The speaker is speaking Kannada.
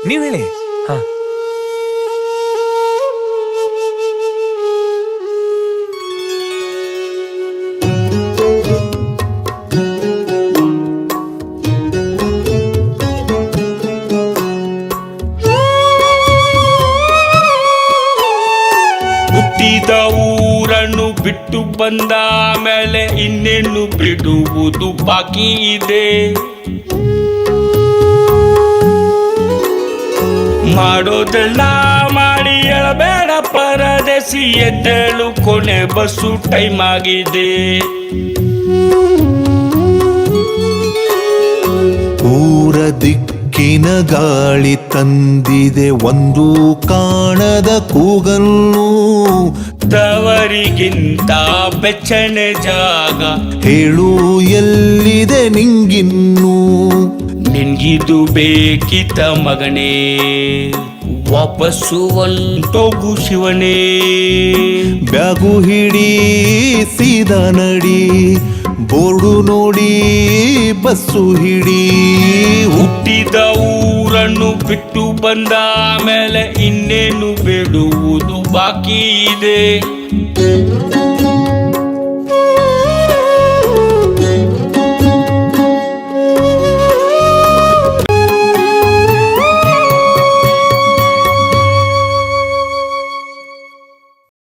ನೀವ್ ಹೇಳಿ. ಹಾ, ಹುಟ್ಟಿದ ಊರನ್ನು ಬಿಟ್ಟು ಬಂದ ಮೇಲೆ ಇನ್ನೇನು ಬಿಡುವುದು ಬಾಕಿ ಇದೆ. ಮಾಡೋದೆಲ್ಲ ಮಾಡಿ ಎಳಬೇಡ ಪರದೇಸಿ, ಎದ್ದೇಳು ಕೊನೆ ಬಸ್ಸು ಟೈಮ್ ಆಗಿದೆ. ಊರ ದಿಕ್ಕಿನ ಗಾಳಿ ತಂದಿದೆ ಒಂದು ಕಾಣದ ಕೂಗನ್ನು. ತವರಿಗಿಂತ ಬೆಚ್ಚನೆ ಜಾಗ ಹೇಳು ಎಲ್ಲಿದೆ ನಿಂಗಿನ್ನು. ನಿನ್ಗಿದು ಬೇಕಿತ ಮಗನೇ, ವಾಪಸ್ಸು ಹೊಂಟೋಗು ಶಿವನೇ. ಬ್ಯಾಗು ಹಿಡಿ ಸೀದಾ ನಡಿ, ಬೋರ್ಡು ನೋಡಿ ಬಸ್ಸು ಹಿಡಿ. ಹುಟ್ಟಿದ ಊರನ್ನು ಬಿಟ್ಟು ಬಂದ ಮೇಲೆ ಇನ್ನೇನು ಬಿಡುವುದು ಬಾಕಿ ಇದೆ.